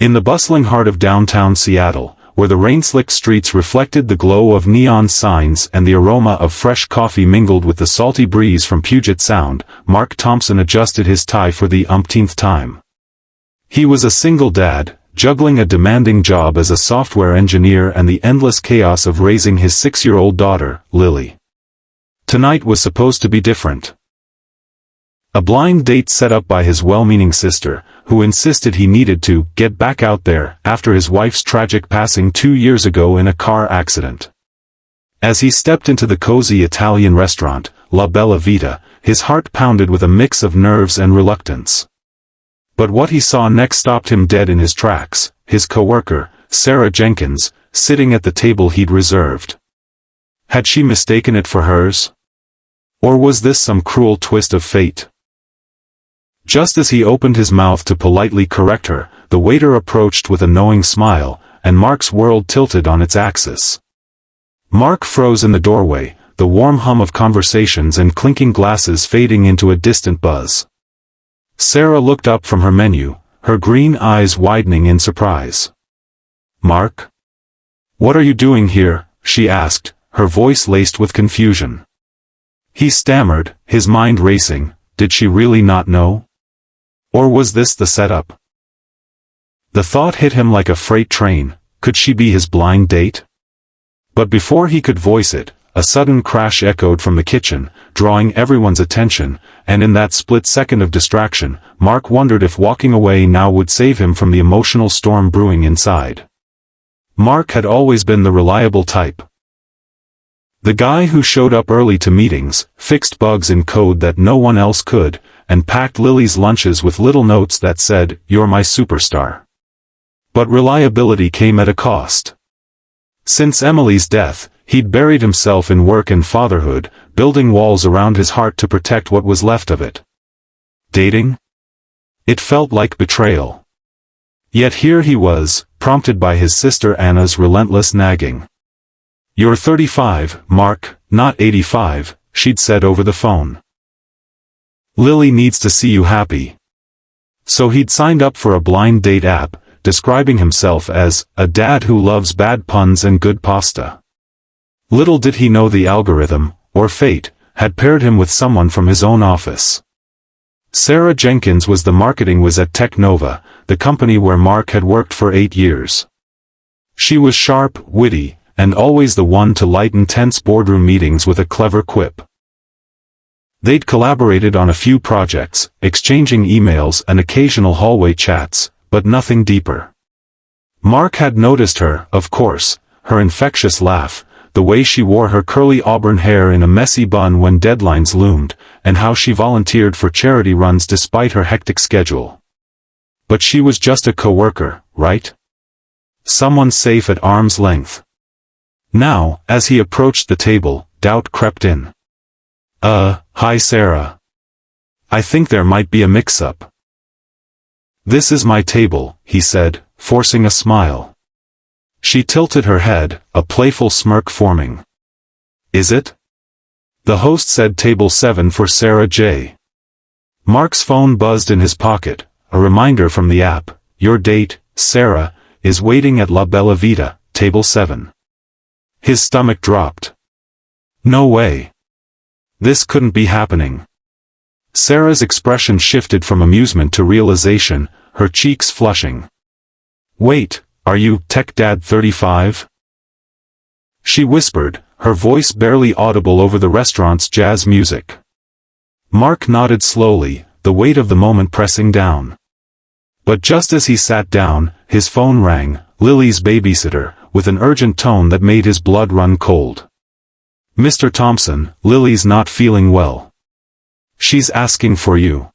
In the bustling heart of downtown Seattle, where the rain-slicked streets reflected the glow of neon signs and the aroma of fresh coffee mingled with the salty breeze from Puget Sound, Mark Thompson adjusted his tie for the umpteenth time. He was a single dad, juggling a demanding job as a software engineer and the endless chaos of raising his 6-year-old daughter, Lily. Tonight was supposed to be different. A blind date set up by his well-meaning sister, who insisted he needed to get back out there after his wife's tragic passing 2 years ago in a car accident. As he stepped into the cozy Italian restaurant, La Bella Vita, his heart pounded with a mix of nerves and reluctance. But what he saw next stopped him dead in his tracks, his coworker, Sarah Jenkins, sitting at the table he'd reserved. Had she mistaken it for hers? Or was this some cruel twist of fate? Just as he opened his mouth to politely correct her, the waiter approached with a knowing smile, and Mark's world tilted on its axis. Mark froze in the doorway, the warm hum of conversations and clinking glasses fading into a distant buzz. Sarah looked up from her menu, her green eyes widening in surprise. "Mark? What are you doing here?" she asked, her voice laced with confusion. He stammered, his mind racing. Did she really not know? Or was this the setup? The thought hit him like a freight train. Could she be his blind date? But before he could voice it, a sudden crash echoed from the kitchen, drawing everyone's attention, and in that split second of distraction, Mark wondered if walking away now would save him from the emotional storm brewing inside. Mark had always been the reliable type. The guy who showed up early to meetings, fixed bugs in code that no one else could, and packed Lily's lunches with little notes that said, "You're my superstar." But reliability came at a cost. Since Emily's death, he'd buried himself in work and fatherhood, building walls around his heart to protect what was left of it. Dating? It felt like betrayal. Yet here he was, prompted by his sister Anna's relentless nagging. "You're 35, Mark, not 85, she'd said over the phone. "Lily needs to see you happy." So he'd signed up for a blind date app, describing himself as a dad who loves bad puns and good pasta. Little did he know the algorithm, or fate, had paired him with someone from his own office. Sarah Jenkins was the marketing whiz at Tech Nova, the company where Mark had worked for 8 years. She was sharp, witty, and always the one to lighten tense boardroom meetings with a clever quip. They'd collaborated on a few projects, exchanging emails and occasional hallway chats, but nothing deeper. Mark had noticed her, of course, her infectious laugh, the way she wore her curly auburn hair in a messy bun when deadlines loomed, and how she volunteered for charity runs despite her hectic schedule. But she was just a coworker, right? Someone safe at arm's length. Now, as he approached the table, doubt crept in. Hi Sarah. I think there might be a mix-up." "This is my table," he said, forcing a smile. She tilted her head, a playful smirk forming. "Is it?" The host said table 7 for Sarah J. Mark's phone buzzed in his pocket, a reminder from the app. "Your date, Sarah, is waiting at La Bella Vita, table 7. His stomach dropped. No way. This couldn't be happening. Sarah's expression shifted from amusement to realization, her cheeks flushing. "Wait, are you Tech Dad 35? She whispered, her voice barely audible over the restaurant's jazz music. Mark nodded slowly, the weight of the moment pressing down. But just as he sat down, his phone rang, Lily's babysitter, with an urgent tone that made his blood run cold. "Mr. Thompson, Lily's not feeling well. She's asking for you."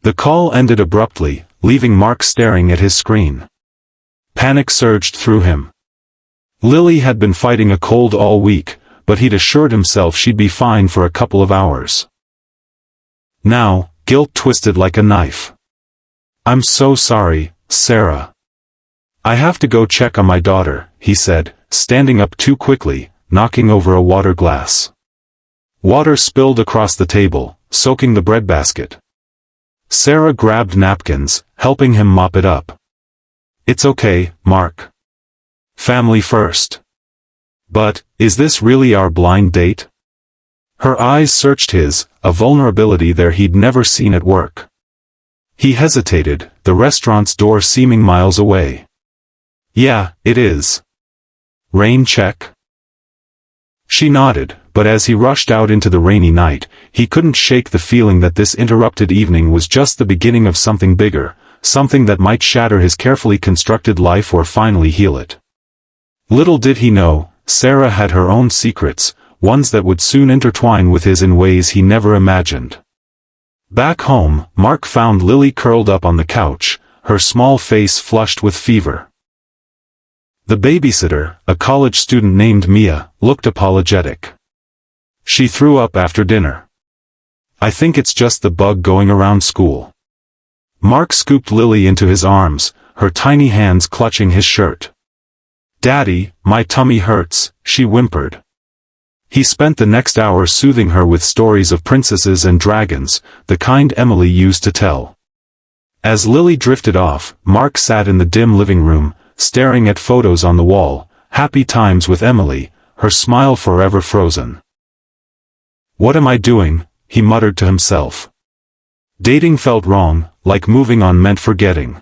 The call ended abruptly, leaving Mark staring at his screen. Panic surged through him. Lily had been fighting a cold all week, but he'd assured himself she'd be fine for a couple of hours. Now, guilt twisted like a knife. "I'm so sorry, Sarah. I have to go check on my daughter," he said, standing up too quickly, knocking over a water glass. Water spilled across the table, soaking the breadbasket. Sarah grabbed napkins, helping him mop it up. It's okay, Mark. Family first. But, is this really our blind date? Her eyes searched his, a vulnerability there he'd never seen at work. He hesitated, the restaurant's door seeming miles away. Yeah, it is. Rain check? She nodded, but as he rushed out into the rainy night, he couldn't shake the feeling that this interrupted evening was just the beginning of something bigger, something that might shatter his carefully constructed life or finally heal it. Little did he know, Sarah had her own secrets, ones that would soon intertwine with his in ways he never imagined. Back home, Mark found Lily curled up on the couch, her small face flushed with fever. The babysitter, a college student named Mia, looked apologetic. She threw up after dinner. I think it's just the bug going around school. Mark scooped Lily into his arms, her tiny hands clutching his shirt. Daddy, my tummy hurts, she whimpered. He spent the next hour soothing her with stories of princesses and dragons, the kind Emily used to tell. As Lily drifted off, Mark sat in the dim living room, staring at photos on the wall, happy times with Emily, her smile forever frozen. What am I doing? He muttered to himself. Dating felt wrong, like moving on meant forgetting.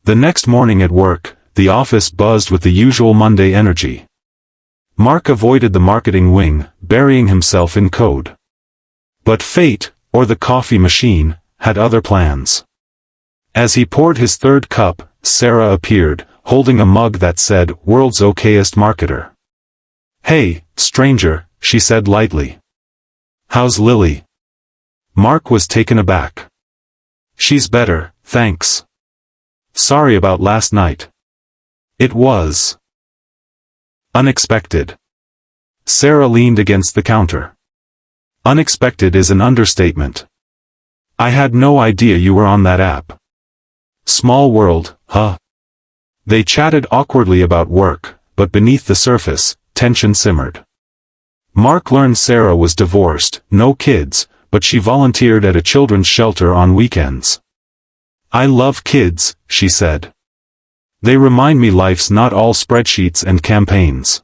The next morning at work, the office buzzed with the usual Monday energy. Mark avoided the marketing wing, burying himself in code. But fate, or the coffee machine, had other plans. As he poured his third cup, Sarah appeared, holding a mug that said, "World's okayest marketer." "Hey, stranger," she said lightly. "How's Lily?" Mark was taken aback. "She's better, thanks. Sorry about last night." It was unexpected. Sarah leaned against the counter. Unexpected is an understatement. I had no idea you were on that app. Small world, huh? They chatted awkwardly about work, but beneath the surface, tension simmered. Mark learned Sarah was divorced, no kids, but she volunteered at a children's shelter on weekends. I love kids, she said. They remind me life's not all spreadsheets and campaigns.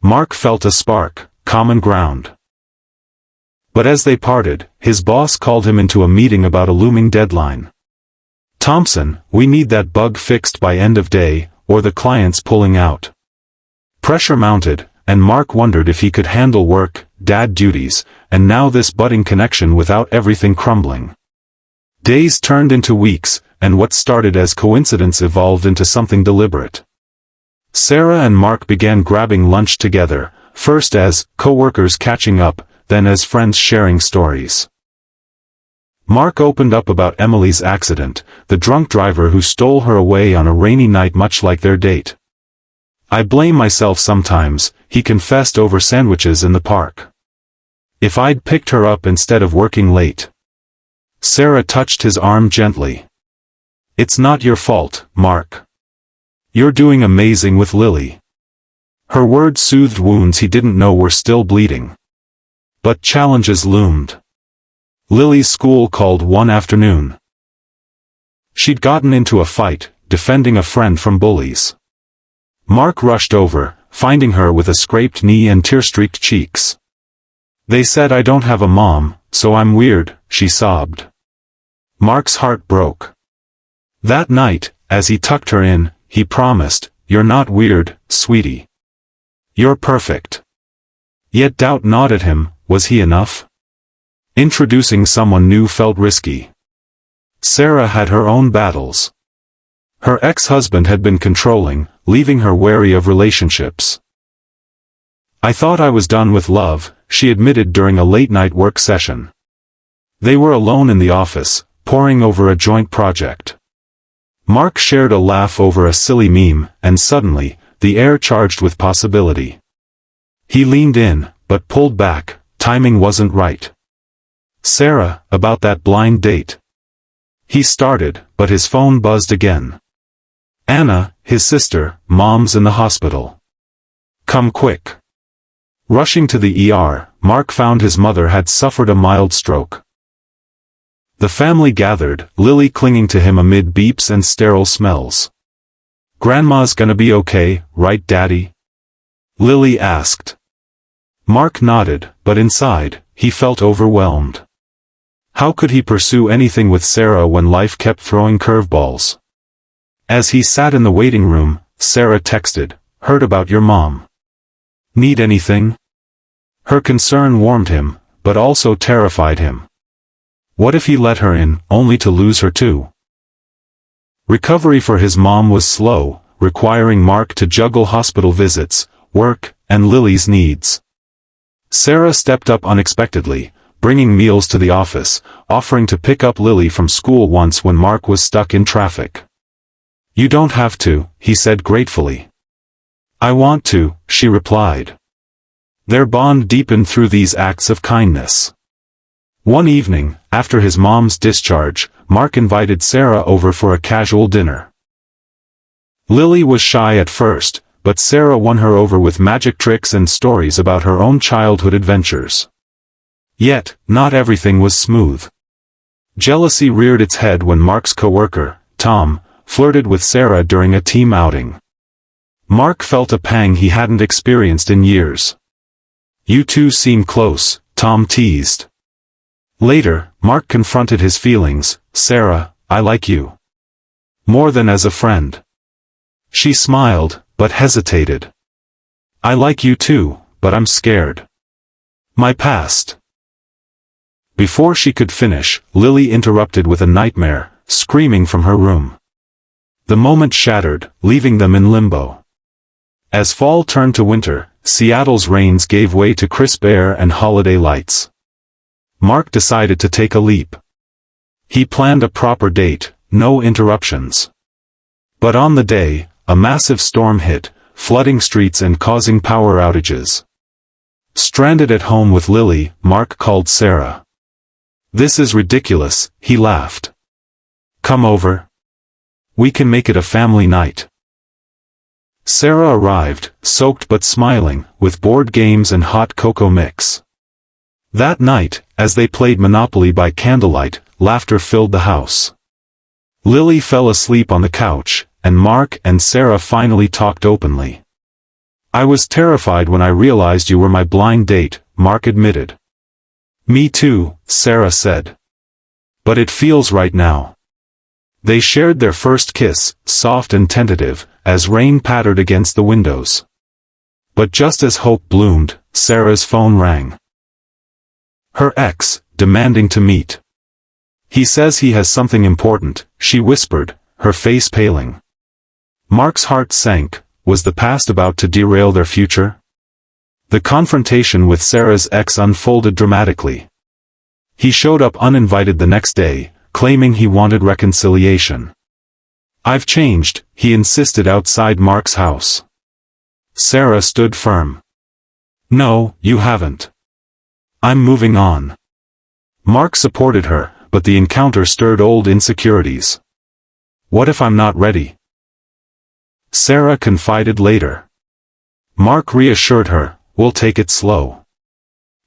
Mark felt a spark, common ground. But as they parted, his boss called him into a meeting about a looming deadline. Thompson, we need that bug fixed by end of day, or the client's pulling out. Pressure mounted, and Mark wondered if he could handle work, dad duties, and now this budding connection without everything crumbling. Days turned into weeks, and what started as coincidence evolved into something deliberate. Sarah and Mark began grabbing lunch together, first as coworkers catching up, then as friends sharing stories. Mark opened up about Emily's accident, the drunk driver who stole her away on a rainy night much like their date. I blame myself sometimes, he confessed over sandwiches in the park. If I'd picked her up instead of working late. Sarah touched his arm gently. It's not your fault, Mark. You're doing amazing with Lily. Her words soothed wounds he didn't know were still bleeding. But challenges loomed. Lily's school called one afternoon. She'd gotten into a fight, defending a friend from bullies. Mark rushed over, finding her with a scraped knee and tear-streaked cheeks. They said I don't have a mom, so I'm weird, she sobbed. Mark's heart broke. That night, as he tucked her in, he promised, "You're not weird, sweetie. You're perfect." Yet doubt gnawed at him, was he enough? Introducing someone new felt risky. Sarah had her own battles. Her ex-husband had been controlling, leaving her wary of relationships. I thought I was done with love, she admitted during a late-night work session. They were alone in the office, poring over a joint project. Mark shared a laugh over a silly meme, and suddenly, the air charged with possibility. He leaned in, but pulled back, timing wasn't right. Sarah, about that blind date. He started, but his phone buzzed again. Anna, his sister, mom's in the hospital. Come quick. Rushing to the ER, Mark found his mother had suffered a mild stroke. The family gathered, Lily clinging to him amid beeps and sterile smells. "Grandma's gonna be okay, right, Daddy?" Lily asked. Mark nodded, but inside, he felt overwhelmed. How could he pursue anything with Sarah when life kept throwing curveballs? As he sat in the waiting room, Sarah texted, "Heard about your mom. Need anything?" Her concern warmed him, but also terrified him. What if he let her in, only to lose her too? Recovery for his mom was slow, requiring Mark to juggle hospital visits, work, and Lily's needs. Sarah stepped up unexpectedly, bringing meals to the office, offering to pick up Lily from school once when Mark was stuck in traffic. "You don't have to," he said gratefully. "I want to," she replied. Their bond deepened through these acts of kindness. One evening, after his mom's discharge, Mark invited Sarah over for a casual dinner. Lily was shy at first, but Sarah won her over with magic tricks and stories about her own childhood adventures. Yet, not everything was smooth. Jealousy reared its head when Mark's coworker, Tom, flirted with Sarah during a team outing. Mark felt a pang he hadn't experienced in years. "You two seem close," Tom teased. Later, Mark confronted his feelings. "Sarah, I like you. More than as a friend." She smiled, but hesitated. "I like you too, but I'm scared. My past." Before she could finish, Lily interrupted with a nightmare, screaming from her room. The moment shattered, leaving them in limbo. As fall turned to winter, Seattle's rains gave way to crisp air and holiday lights. Mark decided to take a leap. He planned a proper date, no interruptions. But on the day, a massive storm hit, flooding streets and causing power outages. Stranded at home with Lily, Mark called Sarah. "This is ridiculous," he laughed. "Come over. We can make it a family night." Sarah arrived, soaked but smiling, with board games and hot cocoa mix. That night, as they played Monopoly by candlelight, laughter filled the house. Lily fell asleep on the couch, and Mark and Sarah finally talked openly. "I was terrified when I realized you were my blind date," Mark admitted. "Me too," Sarah said. "But it feels right now." They shared their first kiss, soft and tentative, as rain pattered against the windows. But just as hope bloomed, Sarah's phone rang. Her ex, demanding to meet. "He says he has something important," she whispered, her face paling. Mark's heart sank. Was the past about to derail their future? The confrontation with Sarah's ex unfolded dramatically. He showed up uninvited the next day, claiming he wanted reconciliation. "I've changed," he insisted outside Mark's house. Sarah stood firm. "No, you haven't. I'm moving on." Mark supported her, but the encounter stirred old insecurities. "What if I'm not ready?" Sarah confided later. Mark reassured her, "We'll take it slow."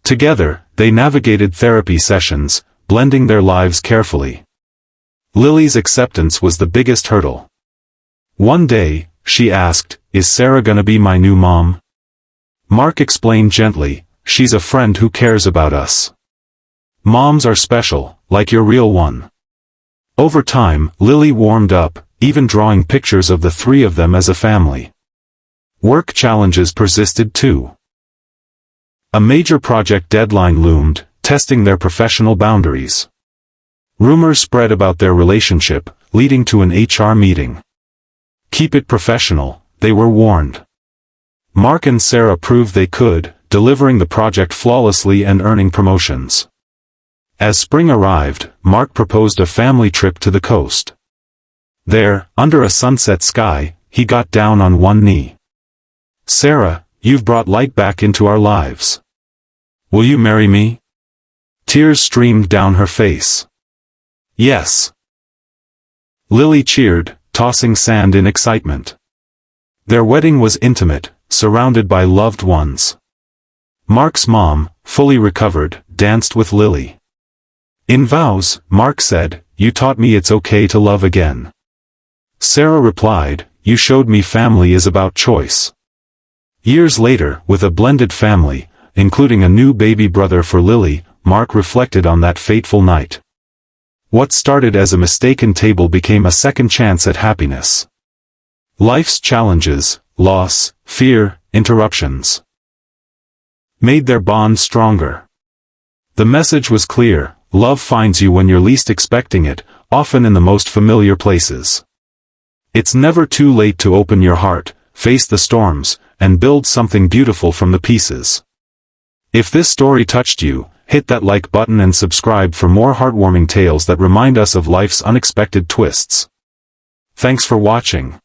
Together, they navigated therapy sessions, blending their lives carefully. Lily's acceptance was the biggest hurdle. One day, she asked, "Is Sarah gonna be my new mom?" Mark explained gently, "She's a friend who cares about us. Moms are special, like your real one." Over time, Lily warmed up, even drawing pictures of the three of them as a family. Work challenges persisted too. A major project deadline loomed, testing their professional boundaries. Rumors spread about their relationship, leading to an HR meeting. "Keep it professional," they were warned. Mark and Sarah proved they could, delivering the project flawlessly and earning promotions. As spring arrived, Mark proposed a family trip to the coast. There, under a sunset sky, he got down on one knee. "Sarah, you've brought light back into our lives. Will you marry me?" Tears streamed down her face. "Yes." Lily cheered, tossing sand in excitement. Their wedding was intimate, surrounded by loved ones. Mark's mom, fully recovered, danced with Lily. In vows, Mark said, "You taught me it's okay to love again." Sarah replied, you showed me family is about choice. Years later, with a blended family, including a new baby brother for Lily, Mark reflected on that fateful night. What started as a mistaken table became a second chance at happiness. Life's challenges, loss, fear, interruptions, made their bond stronger. The message was clear: love finds you when you're least expecting it, often in the most familiar places. It's never too late to open your heart, face the storms, and build something beautiful from the pieces. If this story touched you, hit that like button and subscribe for more heartwarming tales that remind us of life's unexpected twists. Thanks for watching.